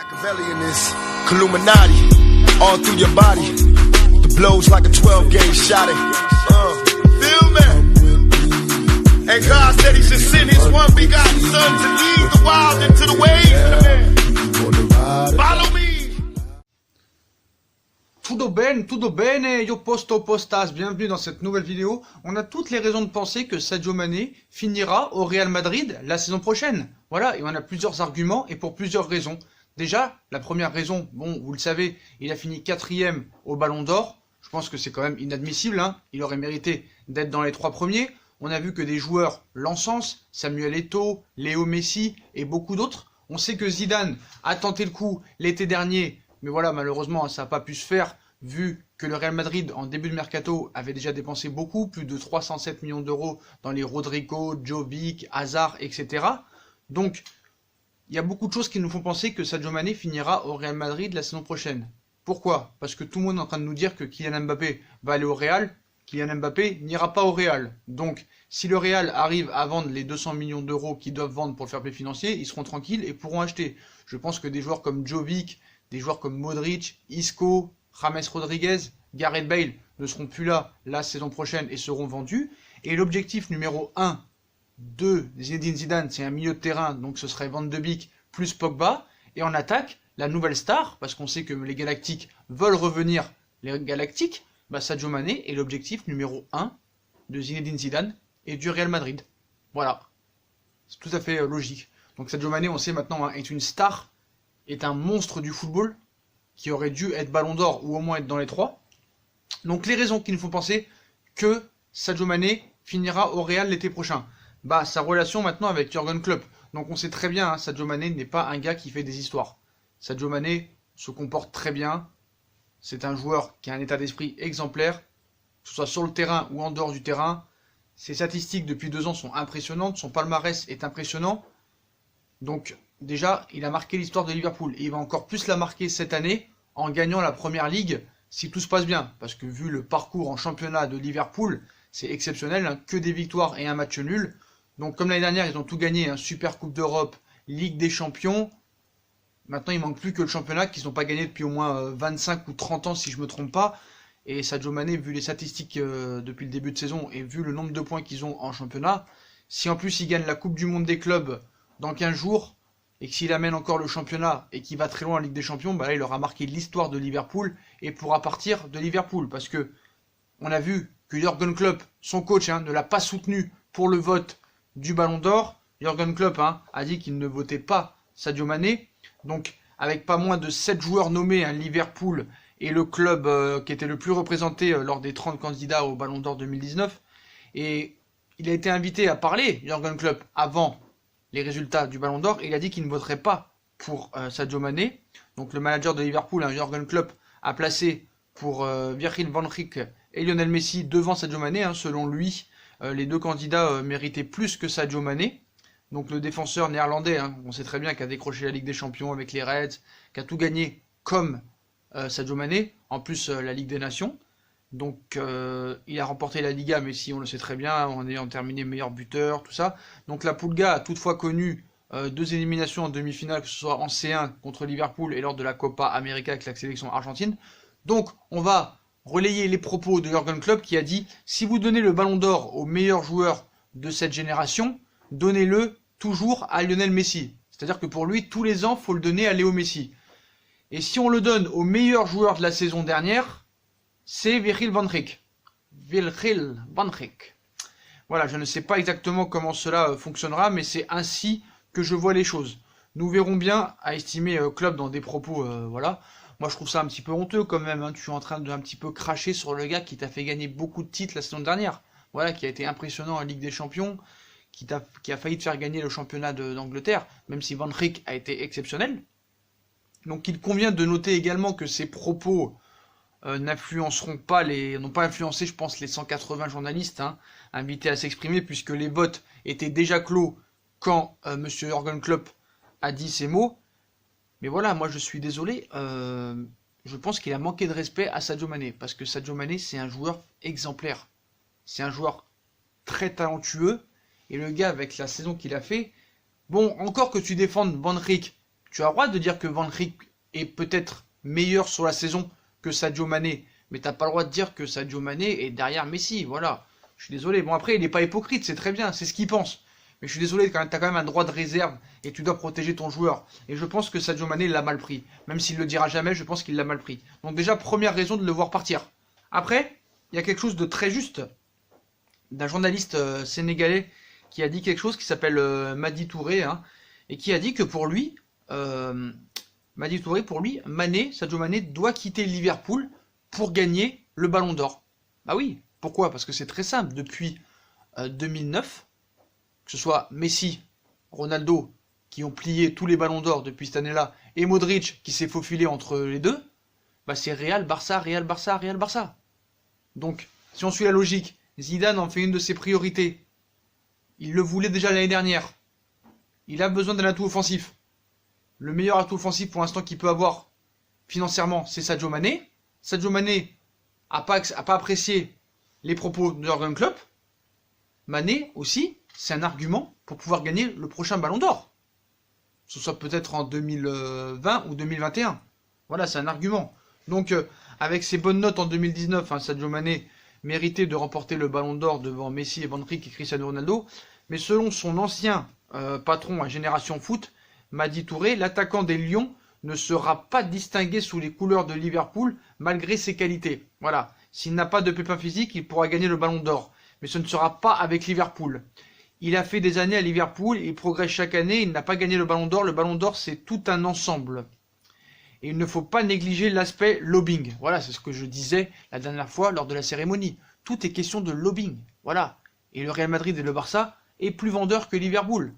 Machiavelli in this Illuminati, all through your body. The blows like a 12-gauge shot. Feel me? And God said He should send His one begotten Son to lead the wild into the ways. Follow me. Tutto bene, io posto postas, bienvenue dans cette nouvelle vidéo. On a toutes les raisons de penser que Sadio Mané finira au Real Madrid la saison prochaine. Voilà, et on a plusieurs arguments et pour plusieurs raisons. Déjà, la première raison, bon, vous le savez, il a fini 4e au Ballon d'Or. Je pense que c'est quand même inadmissible, hein. Il aurait mérité d'être dans les 3 premiers. On a vu que des joueurs l'encensent, Samuel Eto'o, Léo Messi et beaucoup d'autres. On sait que Zidane a tenté le coup l'été dernier, mais voilà, malheureusement, ça n'a pas pu se faire, vu que le Real Madrid, en début de mercato, avait déjà dépensé beaucoup, plus de 307 millions d'euros dans les Rodrigo, Jovic, Hazard, etc. Donc, il y a beaucoup de choses qui nous font penser que Sadio Mané finira au Real Madrid la saison prochaine. Pourquoi? Parce que tout le monde est en train de nous dire que Kylian Mbappé va aller au Real, Kylian Mbappé n'ira pas au Real. Donc, si le Real arrive à vendre les 200 millions d'euros qu'ils doivent vendre pour le fair play financier, ils seront tranquilles et pourront acheter. Je pense que des joueurs comme Jovic, des joueurs comme Modric, Isco, James Rodriguez, Gareth Bale ne seront plus là la saison prochaine et seront vendus. Et l'objectif numéro 1 de Zinedine Zidane, c'est un milieu de terrain, donc ce serait Van de Beek plus Pogba. Et en attaque, la nouvelle star, parce qu'on sait que les Galactiques veulent revenir, les Galactiques, bah Sadio Mané est l'objectif numéro 1 de Zinedine Zidane et du Real Madrid. Voilà, c'est tout à fait logique. Donc Sadio Mané, on sait maintenant, hein, est une star, est un monstre du football, qui aurait dû être Ballon d'Or ou au moins être dans les 3. Donc les raisons qui nous font penser que Sadio Mané finira au Real l'été prochain. Bah sa relation maintenant avec Jürgen Klopp. Donc on sait très bien, hein, Sadio Mané n'est pas un gars qui fait des histoires. Sadio Mané se comporte très bien. C'est un joueur qui a un état d'esprit exemplaire, que ce soit sur le terrain ou en dehors du terrain. Ses statistiques depuis 2 ans sont impressionnantes, son palmarès est impressionnant. Donc déjà, il a marqué l'histoire de Liverpool et il va encore plus la marquer cette année en gagnant la Première Ligue si tout se passe bien. Parce que vu le parcours en championnat de Liverpool, c'est exceptionnel, hein, que des victoires et un match nul. Donc comme l'année dernière, ils ont tout gagné, hein, Super Coupe d'Europe, Ligue des Champions. Maintenant, il manque plus que le championnat qu'ils n'ont pas gagné depuis au moins 25 ou 30 ans si je ne me trompe pas. Et Sadio Mané, vu les statistiques depuis le début de saison et vu le nombre de points qu'ils ont en championnat, si en plus ils gagnent la Coupe du Monde des clubs dans 15 jours, et que s'il amène encore le championnat et qu'il va très loin en Ligue des Champions, bah là il aura marqué l'histoire de Liverpool et pourra partir de Liverpool. Parce que on a vu que Jürgen Klopp, son coach, hein, ne l'a pas soutenu pour le vote du Ballon d'Or. Jürgen Klopp, hein, a dit qu'il ne votait pas Sadio Mané. Donc avec pas moins de 7 joueurs nommés, hein, Liverpool est le club qui était le plus représenté lors des 30 candidats au Ballon d'Or 2019. Et il a été invité à parler, Jürgen Klopp, avant les résultats du Ballon d'Or, et il a dit qu'il ne voterait pas pour Sadio Mané. Donc le manager de Liverpool, hein, Jürgen Klopp, a placé pour Virgil van Dijk et Lionel Messi devant Sadio Mané. Hein, selon lui, les 2 candidats méritaient plus que Sadio Mané. Donc le défenseur néerlandais, hein, on sait très bien qu'il a décroché la Ligue des Champions avec les Reds, qui a tout gagné comme Sadio Mané, en plus la Ligue des Nations. Donc il a remporté la Liga, Messi, on le sait très bien, en ayant terminé meilleur buteur, tout ça. Donc la Pulga a toutefois connu 2 éliminations en demi-finale, que ce soit en C1 contre Liverpool et lors de la Copa América avec la sélection argentine. Donc on va relayer les propos de Jürgen Klopp qui a dit « Si vous donnez le Ballon d'Or au meilleur joueur de cette génération, donnez-le toujours à Lionel Messi. » C'est-à-dire que pour lui, tous les ans, il faut le donner à Léo Messi. Et si on le donne au meilleur joueur de la saison dernière, c'est Virgil van Dijk. Virgil van Dijk. Voilà, je ne sais pas exactement comment cela fonctionnera, mais c'est ainsi que je vois les choses. Nous verrons bien, à estimer Klopp dans des propos, voilà. Moi, je trouve ça un petit peu honteux quand même, hein. Tu es en train de un petit peu cracher sur le gars qui t'a fait gagner beaucoup de titres la saison dernière. Voilà, qui a été impressionnant en Ligue des Champions, qui a failli te faire gagner le championnat d'Angleterre, même si Van Dijk a été exceptionnel. Donc il convient de noter également que ces propos n'influenceront pas n'ont pas influencé, je pense, les 180 journalistes, hein, invités à s'exprimer, puisque les votes étaient déjà clos quand Monsieur Jürgen Klopp a dit ces mots. Mais voilà, moi je suis désolé, je pense qu'il a manqué de respect à Sadio Mané, parce que Sadio Mané c'est un joueur exemplaire, c'est un joueur très talentueux, et le gars avec la saison qu'il a fait, bon, encore que tu défendes Van Dijk, Tu as le droit de dire que Van Dijk est peut-être meilleur sur la saison que Sadio Mané, mais t'as pas le droit de dire que Sadio Mané est derrière Messi, voilà. Je suis désolé. Bon, après, il n'est pas hypocrite, c'est très bien, c'est ce qu'il pense. Mais je suis désolé, t'as quand même un droit de réserve et tu dois protéger ton joueur. Et je pense que Sadio Mané l'a mal pris. Même s'il le dira jamais, je pense qu'il l'a mal pris. Donc déjà, première raison de le voir partir. Après, il y a quelque chose de très juste d'un journaliste sénégalais qui a dit quelque chose qui s'appelle Madi Touré, hein, et qui a dit que pour lui, Madi Touré, pour lui, Sadio Mané doit quitter Liverpool pour gagner le Ballon d'Or. Bah oui, pourquoi? Parce que c'est très simple. Depuis 2009, que ce soit Messi, Ronaldo, qui ont plié tous les ballons d'or depuis cette année-là, et Modric, qui s'est faufilé entre les deux, bah c'est Real, Barça, Real, Barça, Real, Barça. Donc, si on suit la logique, Zidane en fait une de ses priorités. Il le voulait déjà l'année dernière. Il a besoin d'un atout offensif. Le meilleur atout offensif pour l'instant qu'il peut avoir financièrement, c'est Sadio Mané. Sadio Mané a pas apprécié les propos de Jürgen Klopp. Mané aussi, c'est un argument pour pouvoir gagner le prochain Ballon d'Or. Ce soit peut-être en 2020 ou 2021. Voilà, c'est un argument. Donc, avec ses bonnes notes en 2019, Sadio Mané méritait de remporter le Ballon d'Or devant Messi et Van Dijk et Cristiano Ronaldo. Mais selon son ancien patron à Génération Foot, Madi Touré, l'attaquant des Lions ne sera pas distingué sous les couleurs de Liverpool malgré ses qualités. Voilà, s'il n'a pas de pépin physique, il pourra gagner le Ballon d'Or. Mais ce ne sera pas avec Liverpool. Il a fait des années à Liverpool, il progresse chaque année, il n'a pas gagné le Ballon d'Or. Le Ballon d'Or, c'est tout un ensemble. Et il ne faut pas négliger l'aspect lobbying. Voilà, c'est ce que je disais la dernière fois lors de la cérémonie. Tout est question de lobbying. Voilà. Et le Real Madrid et le Barça est plus vendeur que Liverpool.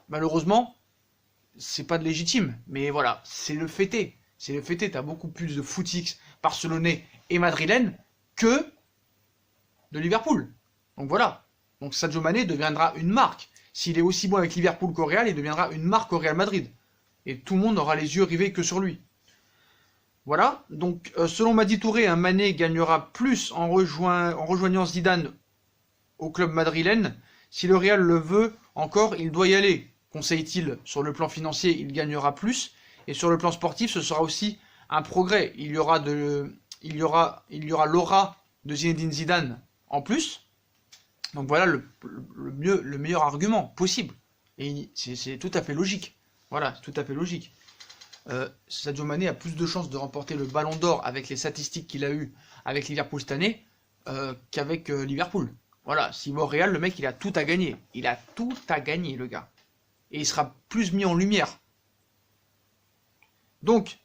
Malheureusement, c'est pas de légitime. Mais voilà, c'est le fêté. C'est le fêté. T'as beaucoup plus de footix barcelonais et madrilènes que de Liverpool. Donc voilà. Donc Sadio Mané deviendra une marque. S'il est aussi bon avec Liverpool qu'au Real, il deviendra une marque au Real Madrid. Et tout le monde aura les yeux rivés que sur lui. Voilà, donc selon Madi Touré, Mané gagnera plus en rejoignant Zidane au club madrilène. Si le Real le veut encore, il doit y aller. Conseille-t-il, sur le plan financier, il gagnera plus. Et sur le plan sportif, ce sera aussi un progrès. Il y aura l'aura de Zinedine Zidane en plus. Donc voilà le meilleur argument possible. Et c'est tout à fait logique. Voilà, c'est tout à fait logique. Sadio Mané a plus de chances de remporter le Ballon d'Or avec les statistiques qu'il a eues avec Liverpool cette année qu'avec Liverpool. Voilà, s'il va au Real, le mec il a tout à gagner. Il a tout à gagner, le gars. Et il sera plus mis en lumière. Donc,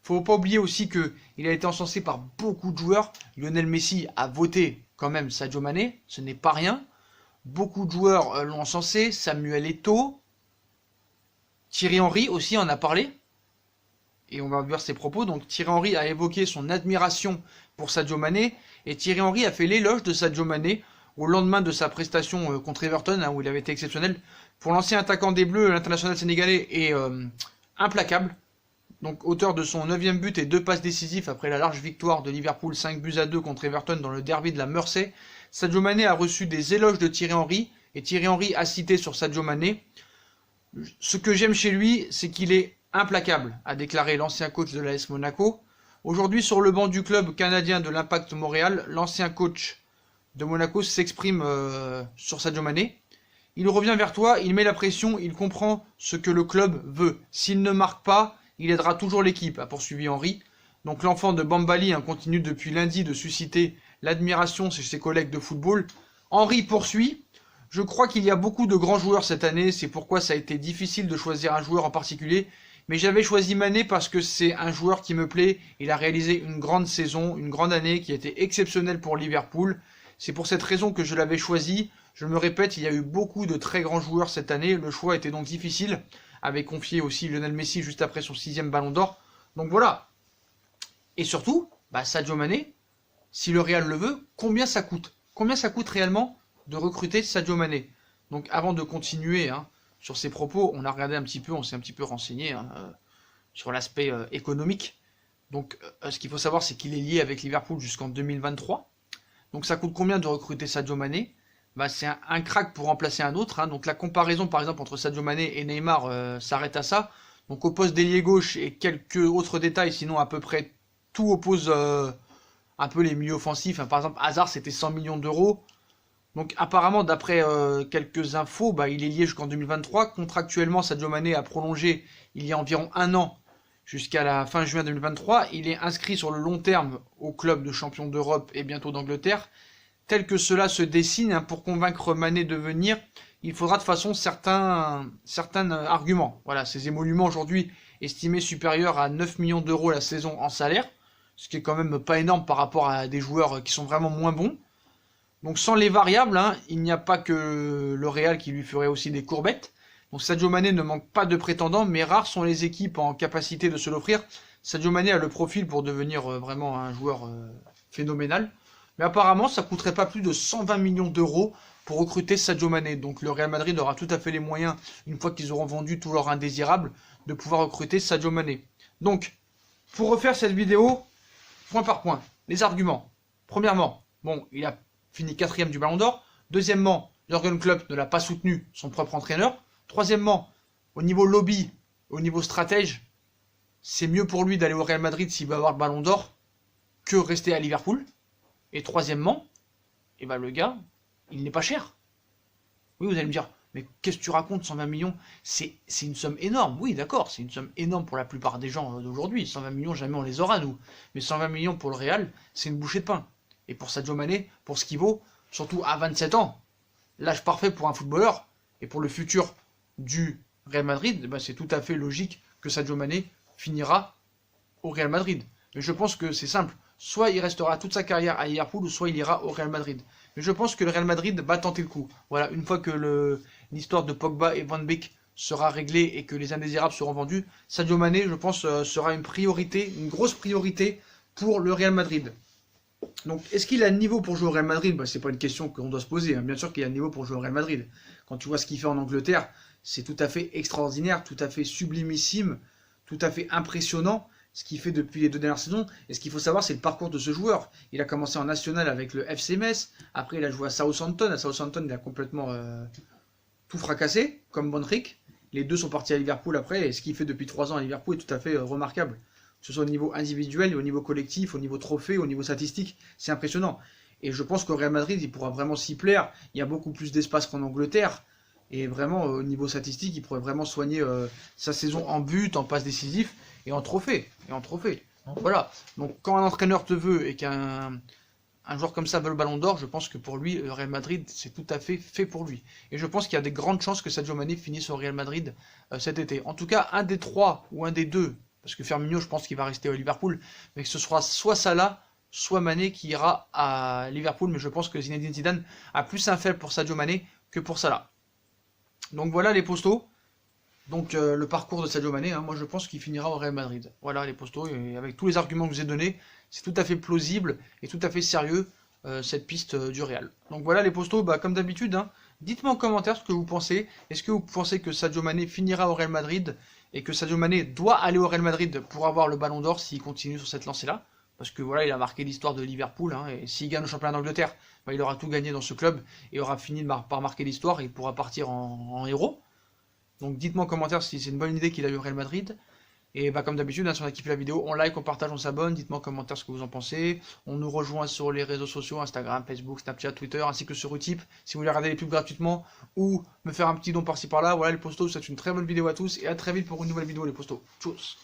faut pas oublier aussi qu'il a été encensé par beaucoup de joueurs. Lionel Messi a voté quand même Sadio Mané, ce n'est pas rien. Beaucoup de joueurs l'ont encensé, Samuel Eto'o. Thierry Henry aussi en a parlé, et on va voir ses propos. Donc Thierry Henry a évoqué son admiration pour Sadio Mané, et Thierry Henry a fait l'éloge de Sadio Mané au lendemain de sa prestation contre Everton, où il avait été exceptionnel. Pour l'ancien attaquant des Bleus, l'international sénégalais est implacable. Donc auteur de son 9e but et 2 passes décisives après la large victoire de Liverpool 5-2 contre Everton dans le derby de la Mersey, Sadio Mané a reçu des éloges de Thierry Henry, et Thierry Henry a cité sur Sadio Mané: ce que j'aime chez lui, c'est qu'il est implacable, a déclaré l'ancien coach de l'AS Monaco. Aujourd'hui, sur le banc du club canadien de l'Impact Montréal, l'ancien coach de Monaco s'exprime sur Sadio Mané. Il revient vers toi, il met la pression, il comprend ce que le club veut. S'il ne marque pas, il aidera toujours l'équipe, a poursuivi Henry. Donc l'enfant de Bambali continue depuis lundi de susciter l'admiration chez ses collègues de football. Henry poursuit: je crois qu'il y a beaucoup de grands joueurs cette année, c'est pourquoi ça a été difficile de choisir un joueur en particulier. Mais j'avais choisi Mané parce que c'est un joueur qui me plaît. Il a réalisé une grande saison, une grande année qui a été exceptionnelle pour Liverpool. C'est pour cette raison que je l'avais choisi. Je me répète, il y a eu beaucoup de très grands joueurs cette année. Le choix était donc difficile. Avait confié aussi Lionel Messi juste après son 6e Ballon d'Or. Donc voilà. Et surtout, Sadio Mané, si le Real le veut, combien ça coûte? Combien ça coûte réellement de recruter Sadio Mané? Donc avant de continuer sur ces propos, on a regardé un petit peu, on s'est un petit peu renseigné sur l'aspect économique. Donc ce qu'il faut savoir, c'est qu'il est lié avec Liverpool jusqu'en 2023. Donc ça coûte combien de recruter Sadio Mané? bah, c'est un crack pour remplacer un autre, hein. Donc la comparaison par exemple entre Sadio Mané et Neymar s'arrête à ça. Donc au poste d'ailier gauche et quelques autres détails, sinon à peu près tout oppose un peu les milieux offensifs, hein. Par exemple Hazard c'était 100 millions d'euros. Donc apparemment d'après quelques infos, bah, il est lié jusqu'en 2023. Contractuellement Sadio Mané a prolongé il y a environ un an jusqu'à la fin juin 2023. Il est inscrit sur le long terme au club de champion d'Europe et bientôt d'Angleterre. Tel que cela se dessine, hein, pour convaincre Mané de venir, il faudra de toute façon certains arguments. Voilà, ses émoluments aujourd'hui estimés supérieurs à 9 millions d'euros la saison en salaire, ce qui est quand même pas énorme par rapport à des joueurs qui sont vraiment moins bons. Donc sans les variables, hein, il n'y a pas que le Real qui lui ferait aussi des courbettes. Donc Sadio Mané ne manque pas de prétendants, mais rares sont les équipes en capacité de se l'offrir. Sadio Mané a le profil pour devenir vraiment un joueur phénoménal. Mais apparemment, ça coûterait pas plus de 120 millions d'euros pour recruter Sadio Mané. Donc le Real Madrid aura tout à fait les moyens, une fois qu'ils auront vendu tous leurs indésirables, de pouvoir recruter Sadio Mané. Donc, pour refaire cette vidéo, point par point, les arguments. Premièrement, bon, il a fini 4e du Ballon d'Or. Deuxièmement, Jürgen Klopp ne l'a pas soutenu, son propre entraîneur. Troisièmement, au niveau lobby, au niveau stratège, c'est mieux pour lui d'aller au Real Madrid s'il veut avoir le Ballon d'Or que rester à Liverpool. Et troisièmement, eh ben le gars, il n'est pas cher. Oui, vous allez me dire, mais qu'est-ce que tu racontes, 120 millions? C'est une somme énorme. Oui, d'accord, c'est une somme énorme pour la plupart des gens d'aujourd'hui. 120 millions, jamais on les aura, nous. Mais 120 millions pour le Real, c'est une bouchée de pain. Et pour Sadio Mané, pour ce qu'il vaut, surtout à 27 ans, l'âge parfait pour un footballeur, et pour le futur du Real Madrid, eh ben c'est tout à fait logique que Sadio Mané finira au Real Madrid. Mais je pense que c'est simple. Soit il restera toute sa carrière à Liverpool, ou soit il ira au Real Madrid. Mais je pense que le Real Madrid va tenter le coup. Voilà, une fois que l'histoire de Pogba et Van Beek sera réglée et que les indésirables seront vendus, Sadio Mané, je pense, sera une priorité, une grosse priorité pour le Real Madrid. Donc, est-ce qu'il a le niveau pour jouer au Real Madrid? Bah, c'est pas une question qu'on doit se poser, hein. Bien sûr qu'il a le niveau pour jouer au Real Madrid. Quand tu vois ce qu'il fait en Angleterre, c'est tout à fait extraordinaire, tout à fait sublimissime, tout à fait impressionnant, ce qu'il fait depuis les 2 dernières saisons. Et ce qu'il faut savoir, c'est le parcours de ce joueur. Il a commencé en national avec le FC Metz, après il a joué à Southampton. À Southampton, il a complètement tout fracassé, comme Bonric. Les deux sont partis à Liverpool après, et ce qu'il fait depuis 3 ans à Liverpool est tout à fait remarquable. Que ce soit au niveau individuel, au niveau collectif, au niveau trophée, au niveau statistique, c'est impressionnant. Et je pense qu'au Real Madrid, il pourra vraiment s'y plaire. Il y a beaucoup plus d'espace qu'en Angleterre. Et vraiment, au niveau statistique, il pourrait vraiment soigner sa saison en but, en passe décisif et en trophée. Donc, voilà. Donc quand un entraîneur te veut et qu'un joueur comme ça veut le Ballon d'Or, je pense que pour lui, le Real Madrid, c'est tout à fait pour lui. Et je pense qu'il y a des grandes chances que Sadio Mané finisse au Real Madrid cet été. En tout cas, un des 3 ou un des 2, parce que Firmino, je pense qu'il va rester au Liverpool, mais que ce sera soit Salah, soit Mané qui ira à Liverpool. Mais je pense que Zinedine Zidane a plus un faible pour Sadio Mané que pour Salah. Donc voilà les postos. Donc le parcours de Sadio Mané, hein, moi je pense qu'il finira au Real Madrid. Voilà les postos, et avec tous les arguments que je vous ai donnés, c'est tout à fait plausible et tout à fait sérieux cette piste du Real. Donc voilà les postos, bah, comme d'habitude, hein, dites-moi en commentaire ce que vous pensez. Est-ce que vous pensez que Sadio Mané finira au Real Madrid et que Sadio Mané doit aller au Real Madrid pour avoir le Ballon d'Or s'il continue sur cette lancée-là? Parce que voilà, il a marqué l'histoire de Liverpool, hein, et s'il gagne le championnat d'Angleterre, bah, il aura tout gagné dans ce club et aura fini par marquer l'histoire et il pourra partir en héros. Donc dites-moi en commentaire si c'est une bonne idée qu'il aille au Real Madrid. Et bah, comme d'habitude, hein, si on a kiffé la vidéo, on like, on partage, on s'abonne. Dites-moi en commentaire ce que vous en pensez. On nous rejoint sur les réseaux sociaux, Instagram, Facebook, Snapchat, Twitter, ainsi que sur Utip. Si vous voulez regarder les pubs gratuitement ou me faire un petit don par-ci par-là, voilà les postos. C'est une très bonne vidéo à tous et à très vite pour une nouvelle vidéo les postos. Tchuss.